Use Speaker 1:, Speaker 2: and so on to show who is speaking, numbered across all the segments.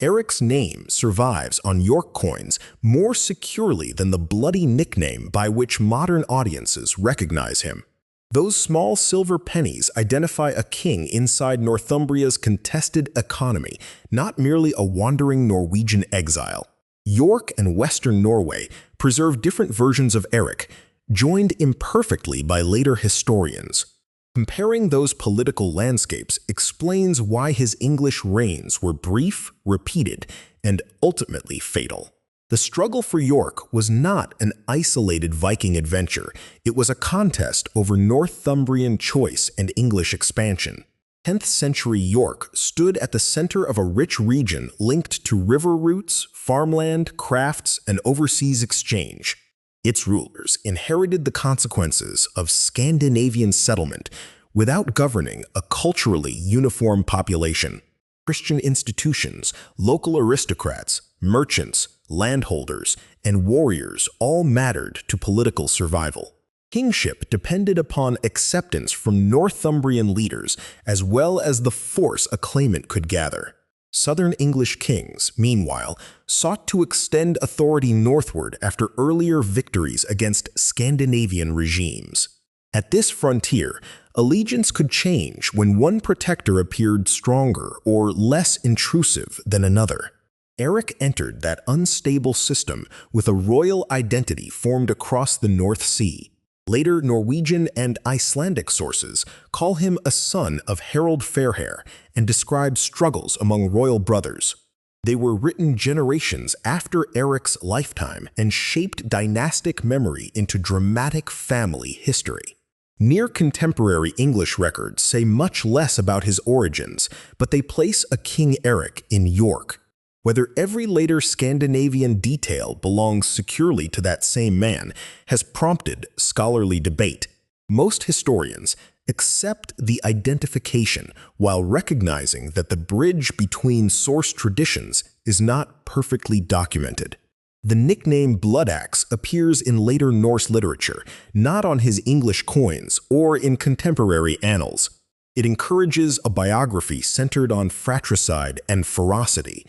Speaker 1: Eric's name survives on York coins more securely than the bloody nickname by which modern audiences recognize him. Those small silver pennies identify a king inside Northumbria's contested economy, not merely a wandering Norwegian exile. York and Western Norway preserve different versions of Eric, joined imperfectly by later historians. Comparing those political landscapes explains why his English reigns were brief, repeated, and ultimately fatal. The struggle for York was not an isolated Viking adventure. It was a contest over Northumbrian choice and English expansion. 10th century York stood at the center of a rich region linked to river routes, farmland, crafts, and overseas exchange. Its rulers inherited the consequences of Scandinavian settlement without governing a culturally uniform population. Christian institutions, local aristocrats, merchants, landholders, and warriors all mattered to political survival. Kingship depended upon acceptance from Northumbrian leaders as well as the force a claimant could gather. Southern English kings, meanwhile, sought to extend authority northward after earlier victories against Scandinavian regimes. At this frontier, allegiance could change when one protector appeared stronger or less intrusive than another. Eric entered that unstable system with a royal identity formed across the North Sea. Later Norwegian and Icelandic sources call him a son of Harald Fairhair and describe struggles among royal brothers. They were written generations after Eric's lifetime and shaped dynastic memory into dramatic family history. Near contemporary English records say much less about his origins, but they place a King Eric in York. Whether every later Scandinavian detail belongs securely to that same man has prompted scholarly debate. Most historians accept the identification while recognizing that the bridge between source traditions is not perfectly documented. The nickname Bloodaxe appears in later Norse literature, not on his English coins or in contemporary annals. It encourages a biography centered on fratricide and ferocity,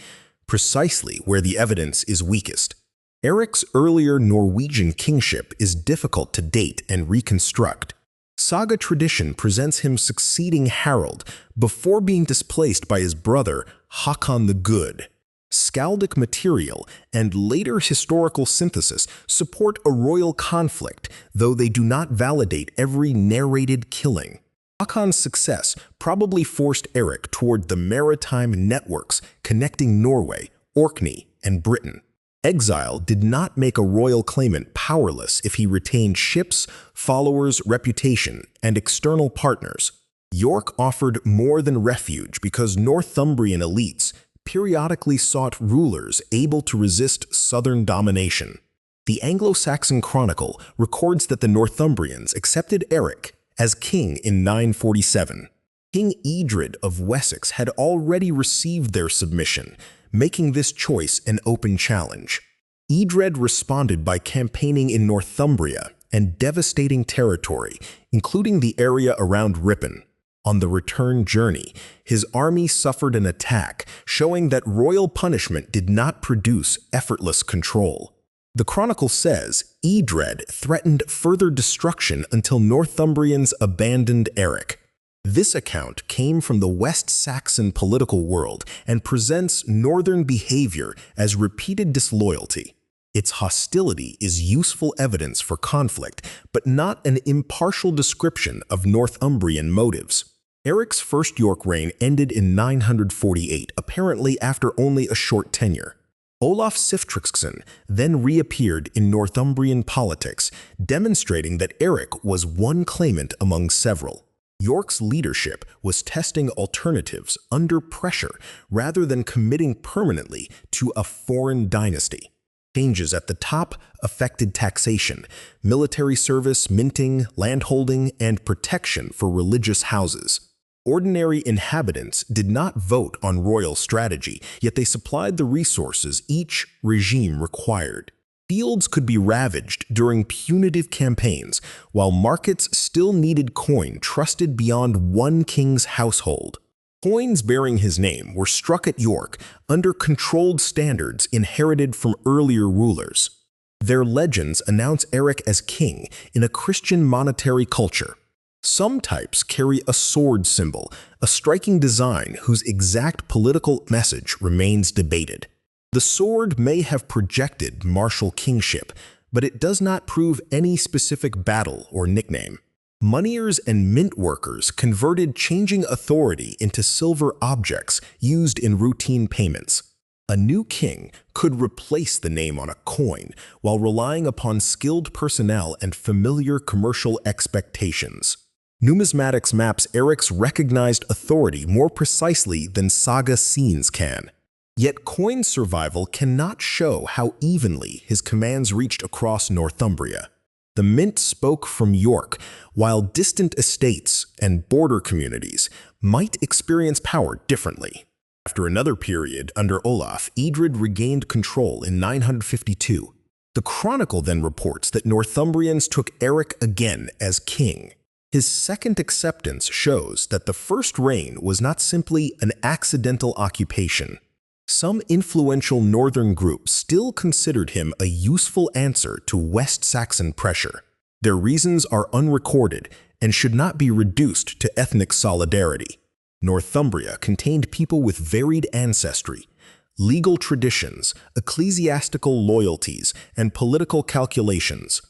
Speaker 1: precisely where the evidence is weakest. Eric's earlier Norwegian kingship is difficult to date and reconstruct. Saga tradition presents him succeeding Harald before being displaced by his brother Håkon the Good. Skaldic material and later historical synthesis support a royal conflict, though they do not validate every narrated killing. Håkon's success probably forced Eric toward the maritime networks connecting Norway, Orkney, and Britain. Exile did not make a royal claimant powerless if he retained ships, followers, reputation, and external partners. York offered more than refuge because Northumbrian elites periodically sought rulers able to resist southern domination. The Anglo-Saxon Chronicle records that the Northumbrians accepted Eric as king in 947. King Edred of Wessex had already received their submission, making this choice an open challenge. Edred responded by campaigning in Northumbria and devastating territory, including the area around Ripon. On the return journey, his army suffered an attack, showing that royal punishment did not produce effortless control. The Chronicle says Edred threatened further destruction until Northumbrians abandoned Eric. This account came from the West Saxon political world and presents northern behavior as repeated disloyalty. Its hostility is useful evidence for conflict, but not an impartial description of Northumbrian motives. Eric's first York reign ended in 948, apparently after only a short tenure. Olaf Siftriksson then reappeared in Northumbrian politics, demonstrating that Eric was one claimant among several. York's leadership was testing alternatives under pressure rather than committing permanently to a foreign dynasty. Changes at the top affected taxation, military service, minting, landholding, and protection for religious houses. Ordinary inhabitants did not vote on royal strategy, yet they supplied the resources each regime required. Fields could be ravaged during punitive campaigns, while markets still needed coin trusted beyond one king's household. Coins bearing his name were struck at York under controlled standards inherited from earlier rulers. Their legends announce Eric as king in a Christian monetary culture. Some types carry a sword symbol, a striking design whose exact political message remains debated. The sword may have projected martial kingship, but it does not prove any specific battle or nickname. Moneyers and mint workers converted changing authority into silver objects used in routine payments. A new king could replace the name on a coin while relying upon skilled personnel and familiar commercial expectations. Numismatics maps Eric's recognized authority more precisely than saga scenes can. Yet coin survival cannot show how evenly his commands reached across Northumbria. The mint spoke from York, while distant estates and border communities might experience power differently. After another period under Olaf, Edred regained control in 952. The Chronicle then reports that Northumbrians took Eric again as king. His second acceptance shows that the first reign was not simply an accidental occupation. Some influential northern groups still considered him a useful answer to West Saxon pressure. Their reasons are unrecorded and should not be reduced to ethnic solidarity. Northumbria contained people with varied ancestry, legal traditions, ecclesiastical loyalties, and political calculations.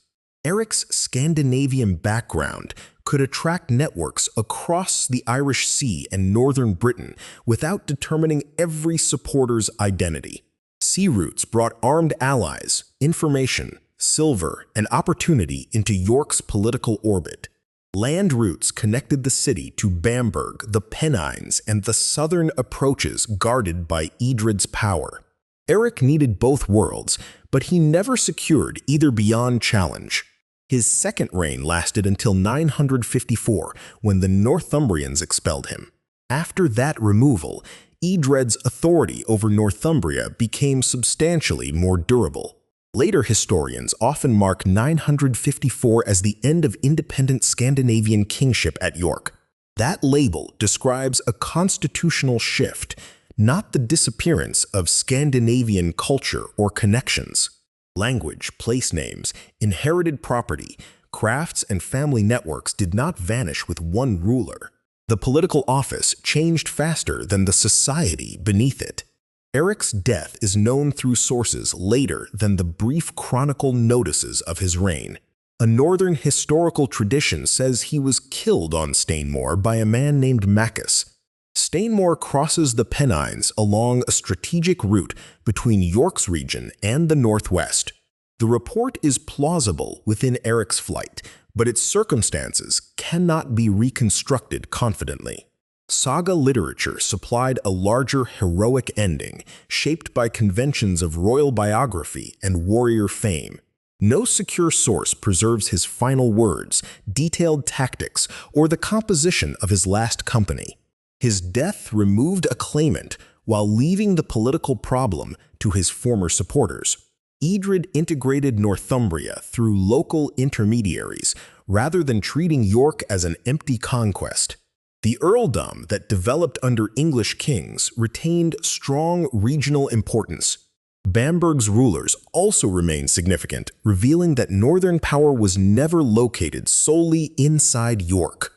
Speaker 1: Eric's Scandinavian background could attract networks across the Irish Sea and northern Britain without determining every supporter's identity. Sea routes brought armed allies, information, silver, and opportunity into York's political orbit. Land routes connected the city to Bamberg, the Pennines, and the southern approaches guarded by Edred's power. Eric needed both worlds, but he never secured either beyond challenge. His second reign lasted until 954, when the Northumbrians expelled him. After that removal, Edred's authority over Northumbria became substantially more durable. Later historians often mark 954 as the end of independent Scandinavian kingship at York. That label describes a constitutional shift, not the disappearance of Scandinavian culture or connections. Language, place names, inherited property, crafts, and family networks did not vanish with one ruler. The political office changed faster than the society beneath it. Eric's death is known through sources later than the brief chronicle notices of his reign. A northern historical tradition says he was killed on Stainmore by a man named Maccus. Stainmore crosses the Pennines along a strategic route between York's region and the northwest. The report is plausible within Eric's flight, but its circumstances cannot be reconstructed confidently. Saga literature supplied a larger heroic ending, shaped by conventions of royal biography and warrior fame. No secure source preserves his final words, detailed tactics, or the composition of his last company. His death removed a claimant while leaving the political problem to his former supporters. Edred integrated Northumbria through local intermediaries rather than treating York as an empty conquest. The earldom that developed under English kings retained strong regional importance. Bamberg's rulers also remained significant, revealing that northern power was never located solely inside York.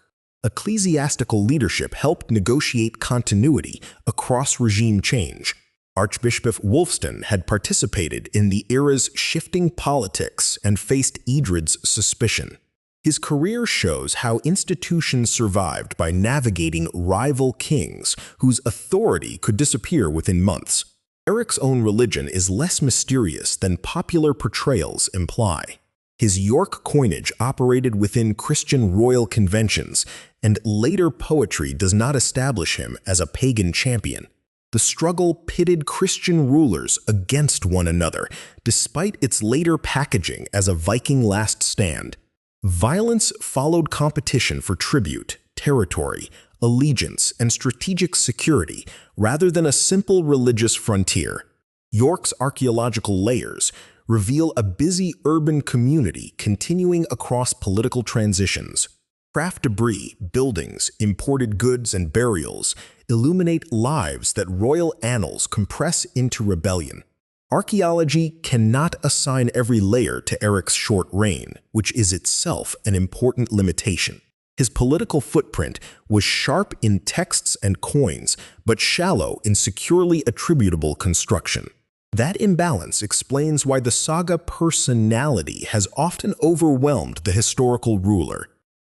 Speaker 1: Ecclesiastical leadership helped negotiate continuity across regime change. Archbishop Wulfstan had participated in the era's shifting politics and faced Edred's suspicion. His career shows how institutions survived by navigating rival kings whose authority could disappear within months. Eric's own religion is less mysterious than popular portrayals imply. His York coinage operated within Christian royal conventions, and later poetry does not establish him as a pagan champion. The struggle pitted Christian rulers against one another, despite its later packaging as a Viking last stand. Violence followed competition for tribute, territory, allegiance, and strategic security, rather than a simple religious frontier. York's archaeological layers reveal a busy urban community continuing across political transitions. Craft debris, buildings, imported goods, and burials illuminate lives that royal annals compress into rebellion. Archaeology cannot assign every layer to Eric's short reign, which is itself an important limitation. His political footprint was sharp in texts and coins, but shallow in securely attributable construction. That imbalance explains why the saga personality has often overwhelmed the historical ruler.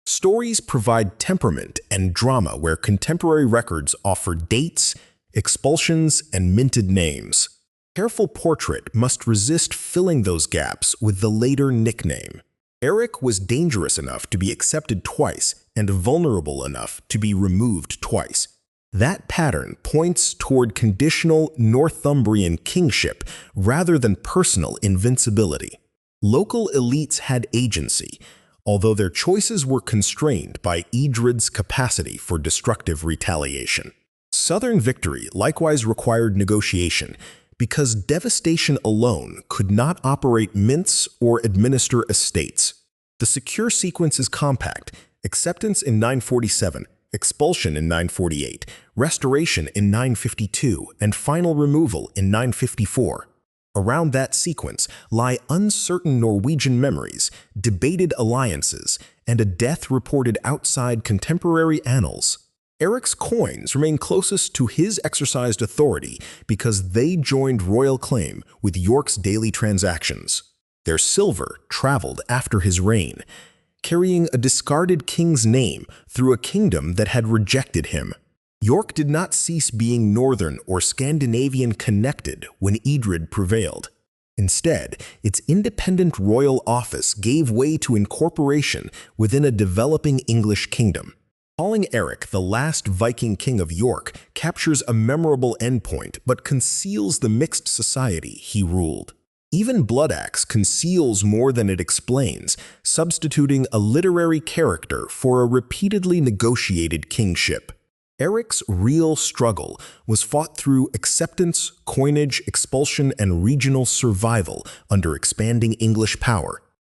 Speaker 1: Stories provide temperament and drama where contemporary records offer dates, expulsions, and minted names. Careful portrait must resist filling those gaps with the later nickname. Eric was dangerous enough to be accepted twice and vulnerable enough to be removed twice. That pattern points toward conditional Northumbrian kingship rather than personal invincibility. Local elites had agency, although their choices were constrained by Edred's capacity for destructive retaliation. Southern victory likewise required negotiation, because devastation alone could not operate mints or administer estates. The secure sequence is compact: acceptance in 947, expulsion in 948, restoration in 952, and final removal in 954. Around that sequence lie uncertain Norwegian memories, debated alliances, and a death reported outside contemporary annals. Eric's coins remain closest to his exercised authority because they joined royal claim with York's daily transactions. Their silver traveled after his reign, carrying a discarded king's name through a kingdom that had rejected him. York did not cease being Northern or Scandinavian connected when Edred prevailed. Instead, its independent royal office gave way to incorporation within a developing English kingdom. Calling Eric the last Viking king of York captures a memorable endpoint but conceals the mixed society he ruled. Even Bloodaxe conceals more than it explains, substituting a literary character for a repeatedly negotiated kingship. Eric's real struggle was fought through acceptance, coinage, expulsion, and regional survival under expanding English power.